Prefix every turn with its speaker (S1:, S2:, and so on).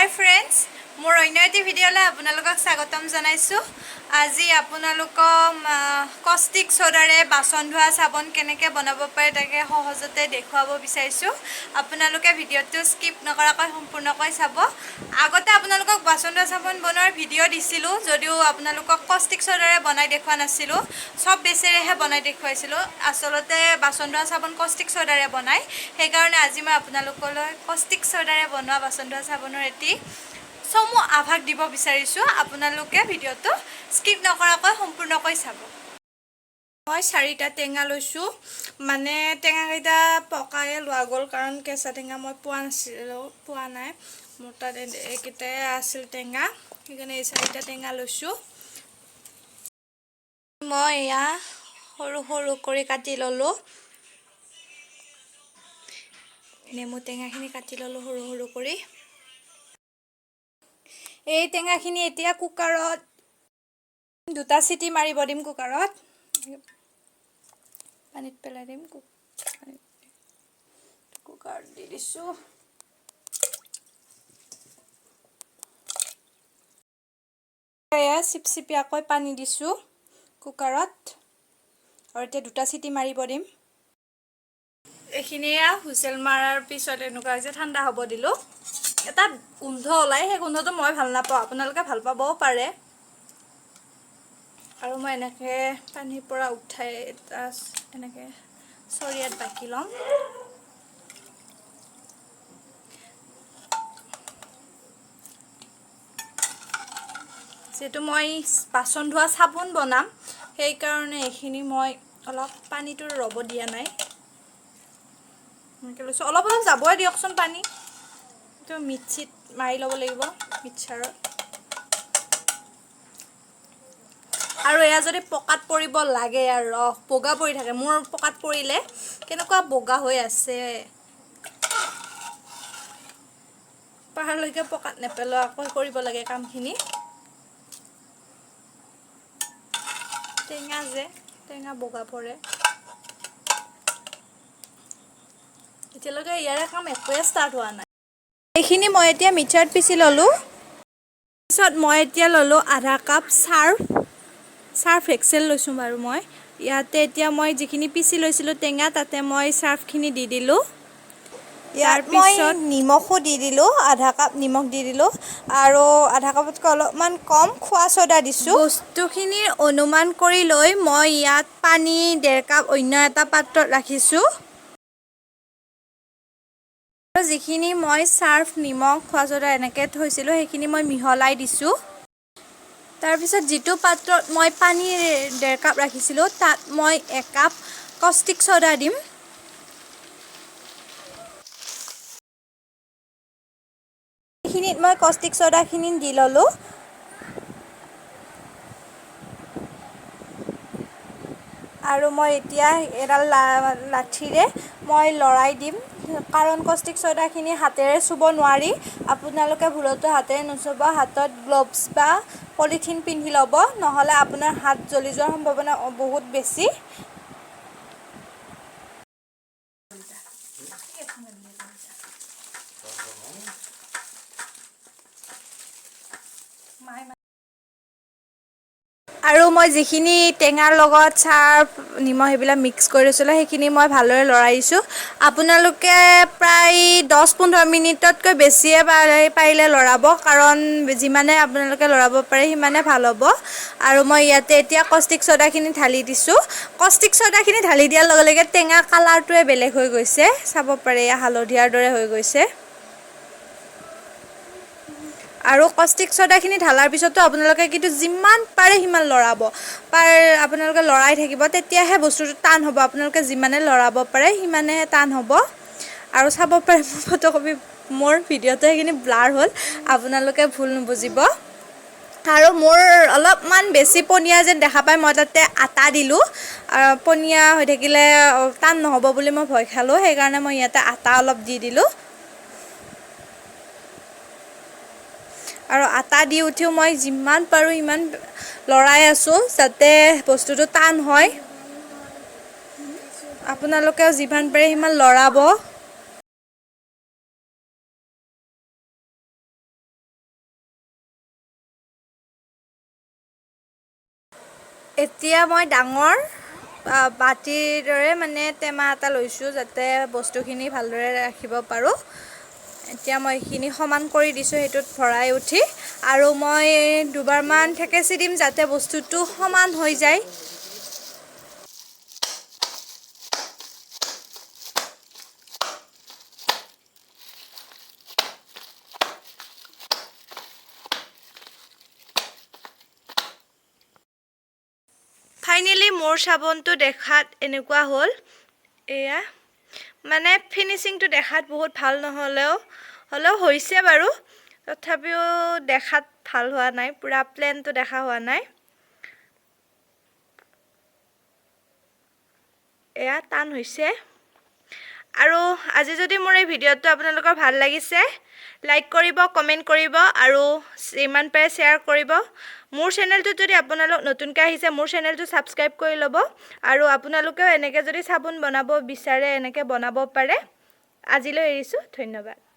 S1: Hi friends, মোৰ অন্য এটি ভিডিঅ'লৈ আপোনালোকক স্বাগতম জনাইছো। আজি আপোনালোকক কষ্টিক সোডাৰে বাচন ধোৱা সাবন কেনেকৈ বনাব পাৰে তাকে সহজতে দেখুৱাব বিচাৰিছো। আপোনালোকে ভিডিঅ'টো স্কিপ নকৰাকৈ সম্পূৰ্ণকৈ চাব। আগতে আপোনালোকক বাচন ধোৱা সাবন বনোৱাৰ ভিডিঅ' দিছিলো, যদিও আপোনালোকক কষ্টিক সোডাৰে বনাই দেখুৱা নাছিলো। সব বেচেৰেহে বনাই দেখুৱাইছিলো। আচলতে বাচন ধোৱা সাবন কষ্টিক সোডাৰে বনাই, সেইকাৰণে আজি মই আপোনালোকলৈ কষ্টিক সোডাৰে বনোৱা বাচন ধোৱা সাবনৰ এটি চমু আভাস দিব বিচাৰিছো। আপোনালোকে ভিডিঅ'টো স্কিপ নকৰাকৈ সম্পূৰ্ণকৈ চাব। মই 4টা টেঙা লৈছো, মানে টেঙাকেইটা পকায়ে লোৱা গ'ল কাৰণ কেঁচা টেঙা মই পোৱা নাই। মোৰ তাত এইকেইটাই আছিল টেঙা, সেইকাৰণে এই 4টা টেঙা লৈছো। মই এয়া সৰু সৰু কৰি কাটি ললো। নেমু টেঙাখিনি কাটি ললো সৰু সৰু কৰি। এই টেঙাখিনি এতিয়া কুকাৰত 2টা চিটি মাৰিব দিম। কুকাৰত পানীত পেলাই দিম। কুকাৰত দি দিছো। এয়া চিপচিপিয়াকৈ পানী দিছো কুকাৰত, আৰু এতিয়া 2টা চিটি মাৰিব দিম। এইখিনিয়া হুইচেল মাৰাৰ পিছত এনেকুৱা হৈছে, ঠাণ্ডা হ'ব দিলো। এটা গোন্ধ ওলাই, সেই গোন্ধটো মই ভাল নাপাওঁ, আপোনালোকে ভাল পাবও পাৰে। আৰু মই এনেকৈ পানীৰ পৰা উঠাই এনেকৈ চৰিয়াত বাকি ল'ম। যেহেতু মই বাচন ধোৱা সাবন বনাম, সেইকাৰণে এইখিনি মই অলপ পানীটো ৰ'ব দিয়া নাই। এনেকৈ লৈছোঁ। অলপ অলপ যাবই দিয়কচোন পানী, এইটো মিক্সিত মাৰি ল'ব লাগিব মিক্সাৰত। আৰু এয়া যদি পকাত পৰিব লাগে আৰু ৰস বগা পৰি থাকে, মোৰ পকাত পৰিলে কেনেকুৱা বগা হৈ আছে। পাহাৰলৈকে পকাত নেপেলোৱাকৈ কৰিব লাগে কামখিনি। টেঙা বগা পৰে। এতিয়ালৈকে ইয়াৰে কাম একোৱে ষ্টাৰ্ট হোৱা নাই। এইখিনি মই এতিয়া মিক্সাৰত পিচি ল'লো। পিছত মই এতিয়া ল'লো আধা কাপ চাৰ্ফ এক্সেল লৈছোঁ বাৰু। মই ইয়াতে এতিয়া মই যিখিনি পিচি লৈছিলোঁ টেঙা, তাতে মই চাৰ্ফখিনি দি দিলোঁ। ইয়াত মই নিমখো দি দিলোঁ, আধা কাপ নিমখ দি দিলোঁ, আৰু আধা কাপতকৈ অলপমান কম খোৱা ছ'ডা দিছোঁ। বস্তুখিনিৰ অনুমান কৰি লৈ মই ইয়াত পানী 1.5 কাপ অন্য এটা পাত্ৰত ৰাখিছোঁ। যিখিনি মই চাৰ্ফ, নিমখ, খোৱা ছ'ডা এনেকৈ থৈছিলোঁ সেইখিনি মই মিহলাই দিছোঁ। তাৰপিছত যিটো পাত্ৰত মই পানী 1.5 কাপ ৰাখিছিলোঁ, তাত মই 1 কাপ কষ্টিক সোডা দিম। এইখিনিত মই কষ্টিক সোডাখিনি দি ল'লোঁ। আৰু মই এতিয়া এডাল লাঠিৰে মই লৰাই দিম, কাৰণ কষ্টিক সোডাখিনি হাতেৰে চুব নোৱাৰি। আপোনালোকে ভুলতো হাতেৰে নুচুব, হাতত গ্লভছ বা পলিথিন পিন্ধি ল'ব, নহ'লে আপোনাৰ হাত জ্বলি যোৱাৰ সম্ভাৱনা বহুত বেছি। আৰু মই যিখিনি টেঙাৰ লগত চাৰ্ফ, নিমখ এইবিলাক মিক্স কৰি লৈছিলোঁ সেইখিনি মই ভালদৰে লৰাই দিছোঁ। আপোনালোকে প্ৰায় 10-15 মিনিটতকৈ বেছিয়ে পাৰিলে লৰাব, কাৰণ যিমানে আপোনালোকে লৰাব পাৰে সিমানে ভাল হ'ব। আৰু মই ইয়াতে এতিয়া কষ্টিক সোডাখিনি ঢালি দিছোঁ। কষ্টিক সোডাখিনি ঢালি দিয়াৰ লগে লগে টেঙা কালাৰটোৱে বেলেগ হৈ গৈছে, চাব পাৰে, এয়া হালধীয়াৰ দৰে হৈ গৈছে। আৰু কষ্টিক সোডাখিনি ঢালাৰ পিছতো আপোনালোকে কিন্তু যিমান পাৰে সিমান লৰাব। আপোনালোকে লৰাই থাকিব, তেতিয়াহে বস্তুটো টান হ'ব। আপোনালোকে যিমানে লৰাব পাৰে সিমানেহে টান হ'ব। আৰু চাব পাৰে মোৰ ভিডিঅ'টো সেইখিনি ব্লাৰ হ'ল, আপোনালোকে ভুল নুবুজিব। আৰু মোৰ অলপমান বেছি পনীয়া যেন দেখা পায়, মই তাতে আটা দিলোঁ। পনীয়া হৈ থাকিলে টান নহ'ব বুলি মই ভয় খালোঁ, সেইকাৰণে মই ইয়াতে আটা অলপ দি দিলোঁ। আৰু আটা দি উঠিও মই যিমান পাৰোঁ সিমান লৰাই আছোঁ, যাতে বস্তুটো টান হয়। আপোনালোকেও যিমান পাৰে সিমান লৰাব। এতিয়া মই ডাঙৰ বাটিৰ দৰে মানে টেমা এটা লৈছোঁ যাতে বস্তুখিনি ভালদৰে ৰাখিব পাৰোঁ। এতিয়া মই এইখিনি সমান কৰি দিছোঁ সেইটোত ভৰাই উঠি, আৰু মই দুবাৰমান থেকেচি দিম যাতে বস্তুটো সমান হৈ যায়। ফাইনেলি মোৰ চাবোনটো দেখাত এনেকুৱা হ'ল। এয়া মানে ফিনিচিংটো দেখাত বহুত ভাল নহ'লেও হৈছে বাৰু, তথাপিও দেখাত ভাল হোৱা নাই, পুৰা প্লেনটো দেখা হোৱা নাই। এয়া টান হৈছে। আৰু আজি যদি মোৰ এই ভিডিঅ'টো আপোনালোকৰ ভাল লাগিছে, লাইক কৰিব, কমেণ্ট কৰিব আৰু যিমান পাৰে শ্বেয়াৰ কৰিব। মোৰ চেনেলটোত যদি আপোনালোক নতুনকৈ আহিছে, মোৰ চেনেলটো ছাবস্ক্ৰাইব কৰি ল'ব। আৰু আপোনালোকেও এনেকৈ যদি চাবোন বনাব বিচাৰে এনেকৈ বনাব পাৰে। আজিলৈ এৰিছোঁ, ধন্যবাদ।